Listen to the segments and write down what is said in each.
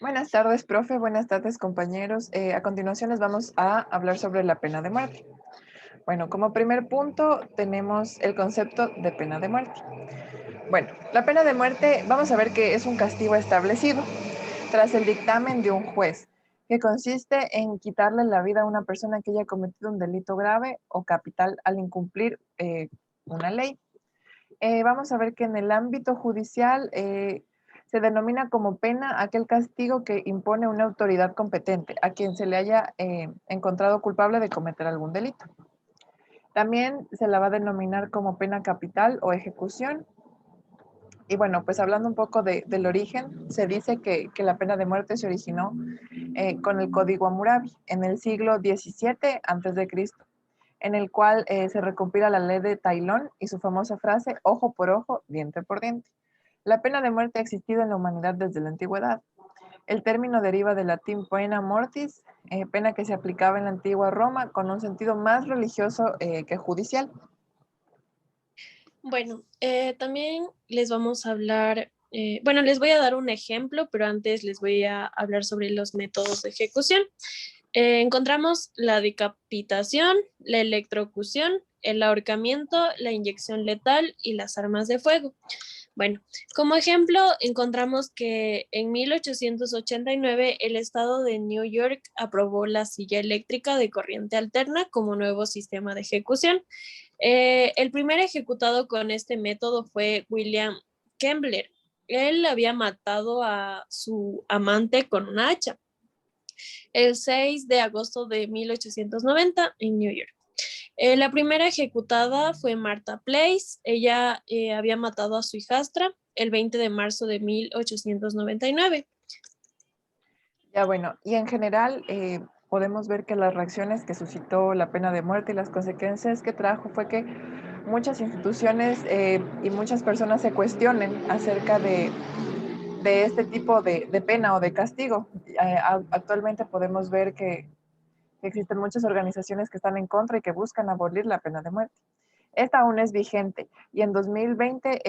Buenas tardes, profe. Buenas tardes, compañeros. A continuación les vamos a hablar sobre la pena de muerte. Bueno, como primer punto tenemos el concepto de pena de muerte. Bueno, la pena de muerte vamos a ver que es un castigo establecido tras el dictamen de un juez, que consiste en quitarle la vida a una persona que haya cometido un delito grave o capital al incumplir una ley. Vamos a ver que en el ámbito judicial se denomina como pena aquel castigo que impone una autoridad competente a quien se le haya encontrado culpable de cometer algún delito. También se la va a denominar como pena capital o ejecución. Y bueno, pues hablando un poco del origen, se dice que la pena de muerte se originó con el Código Hammurabi en el siglo XVII a.C., en el cual se recompila la ley de Taylor y su famosa frase, ojo por ojo, diente por diente. La pena de muerte ha existido en la humanidad desde la antigüedad. El término deriva del latín pena mortis, pena que se aplicaba en la antigua Roma con un sentido más religioso que judicial. Bueno, también les vamos a hablar, les voy a dar un ejemplo, pero antes les voy a hablar sobre los métodos de ejecución. Encontramos la decapitación, la electrocución, el ahorcamiento, la inyección letal y las armas de fuego. Bueno, como ejemplo, encontramos que en 1889 el estado de New York aprobó la silla eléctrica de corriente alterna como nuevo sistema de ejecución. El primer ejecutado con este método fue William Kembler. Él había matado a su amante con una hacha el 6 de agosto de 1890 en New York. La primera ejecutada fue Martha Place. Ella había matado a su hijastra el 20 de marzo de 1899. Ya bueno, y en general podemos ver que las reacciones que suscitó la pena de muerte y las consecuencias que trajo fue que muchas instituciones y muchas personas se cuestionen acerca de este tipo de pena o de castigo. Actualmente podemos ver que existen muchas organizaciones que están en contra y que buscan abolir la pena de muerte. Esta aún es vigente y en 2020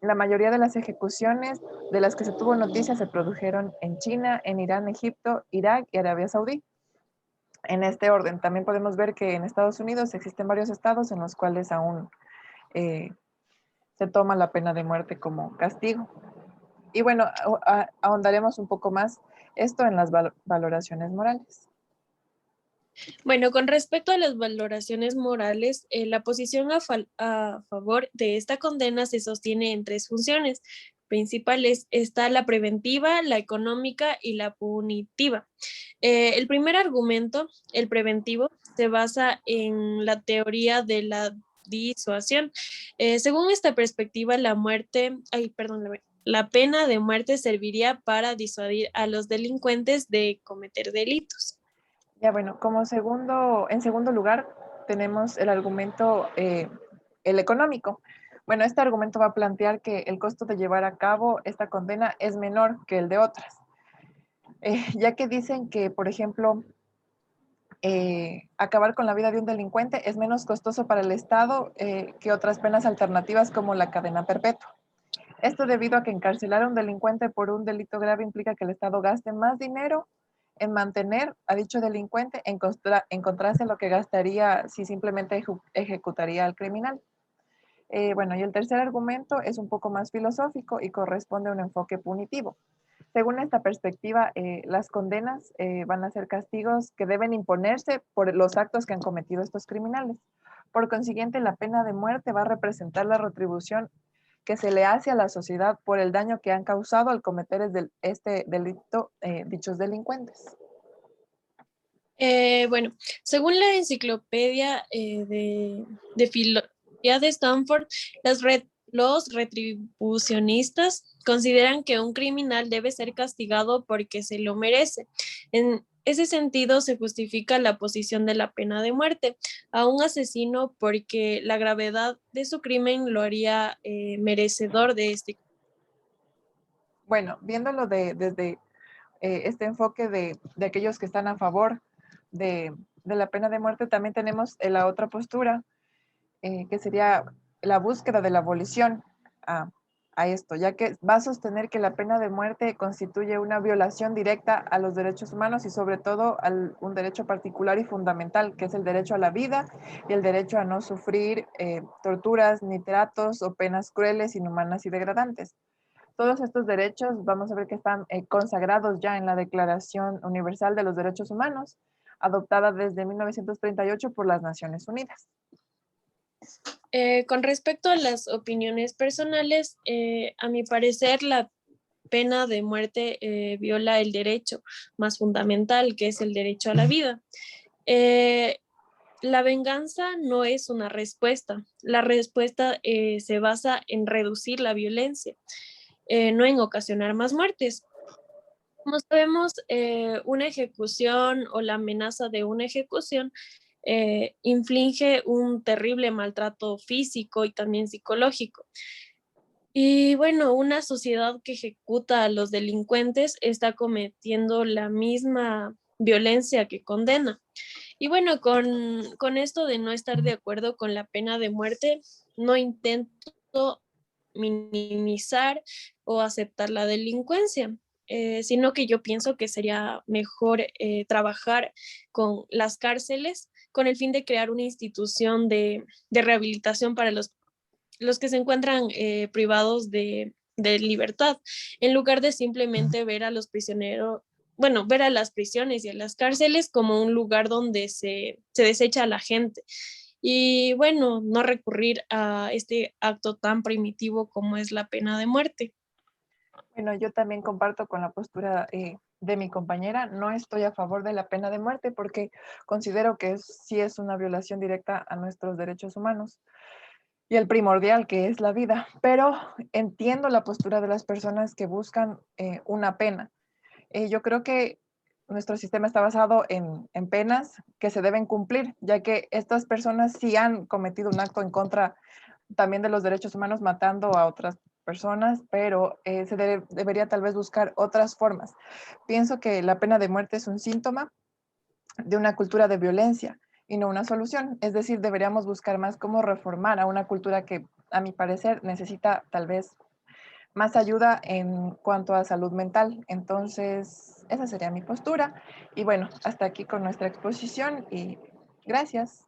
la mayoría de las ejecuciones de las que se tuvo noticia se produjeron en China, en Irán, Egipto, Irak y Arabia Saudí. En este orden, también podemos ver que en Estados Unidos existen varios estados en los cuales aún eh, se toma la pena de muerte como castigo. Y bueno, ahondaremos un poco más esto en las valoraciones morales. Bueno, con respecto a las valoraciones morales, la posición a favor de esta condena se sostiene en tres funciones principales. Está la preventiva, la económica y la punitiva. El primer argumento, el preventivo, se basa en la teoría de la disuasión. Según esta perspectiva, la pena de muerte serviría para disuadir a los delincuentes de cometer delitos. Ya bueno, en segundo lugar, tenemos el argumento, el económico. Bueno, este argumento va a plantear que el costo de llevar a cabo esta condena es menor que el de otras, ya que dicen que, por ejemplo, acabar con la vida de un delincuente es menos costoso para el Estado que otras penas alternativas como la cadena perpetua. Esto debido a que encarcelar a un delincuente por un delito grave implica que el Estado gaste más dinero en mantener a dicho delincuente en contraste a lo que gastaría si simplemente ejecutaría al criminal. Bueno, y el tercer argumento es un poco más filosófico y corresponde a un enfoque punitivo. Según esta perspectiva, las condenas van a ser castigos que deben imponerse por los actos que han cometido estos criminales. Por consiguiente, la pena de muerte va a representar la retribución que se le hace a la sociedad por el daño que han causado al cometer este delito dichos delincuentes. Bueno, según la enciclopedia de filosofía de Stanford, los retribucionistas consideran que un criminal debe ser castigado porque se lo merece. En ese sentido, se justifica la posición de la pena de muerte a un asesino porque la gravedad de su crimen lo haría merecedor de este. Bueno, viéndolo desde este enfoque de aquellos que están a favor de la pena de muerte, también tenemos la otra postura, que sería la búsqueda de la abolición. a esto, ya que va a sostener que la pena de muerte constituye una violación directa a los derechos humanos y sobre todo a un derecho particular y fundamental, que es el derecho a la vida y el derecho a no sufrir torturas ni tratos o penas crueles, inhumanas y degradantes. Todos estos derechos vamos a ver que están consagrados ya en la Declaración Universal de los Derechos Humanos, adoptada desde 1938 por las Naciones Unidas. Con respecto a las opiniones personales, a mi parecer la pena de muerte viola el derecho más fundamental, que es el derecho a la vida. La venganza no es una respuesta. La respuesta se basa en reducir la violencia, no en ocasionar más muertes. Como sabemos, una ejecución o la amenaza de una ejecución inflige un terrible maltrato físico y también psicológico. Y bueno, una sociedad que ejecuta a los delincuentes está cometiendo la misma violencia que condena. Y bueno, con esto de no estar de acuerdo con la pena de muerte, no intento minimizar o aceptar la delincuencia, sino que yo pienso que sería mejor trabajar con las cárceles con el fin de crear una institución de rehabilitación para los que se encuentran privados de libertad, en lugar de simplemente ver a los prisioneros, bueno, ver a las prisiones y a las cárceles como un lugar donde se desecha a la gente. Y bueno, no recurrir a este acto tan primitivo como es la pena de muerte. Bueno, yo también comparto con la postura de mi compañera. No estoy a favor de la pena de muerte porque considero que sí es una violación directa a nuestros derechos humanos y el primordial que es la vida, pero entiendo la postura de las personas que buscan una pena. Yo creo que nuestro sistema está basado en penas que se deben cumplir, ya que estas personas sí han cometido un acto en contra también de los derechos humanos matando a otras personas, pero debería tal vez buscar otras formas. Pienso que la pena de muerte es un síntoma de una cultura de violencia y no una solución. Es decir, deberíamos buscar más cómo reformar a una cultura que, a mi parecer, necesita tal vez más ayuda en cuanto a salud mental. Entonces, esa sería mi postura. Y bueno, hasta aquí con nuestra exposición y gracias.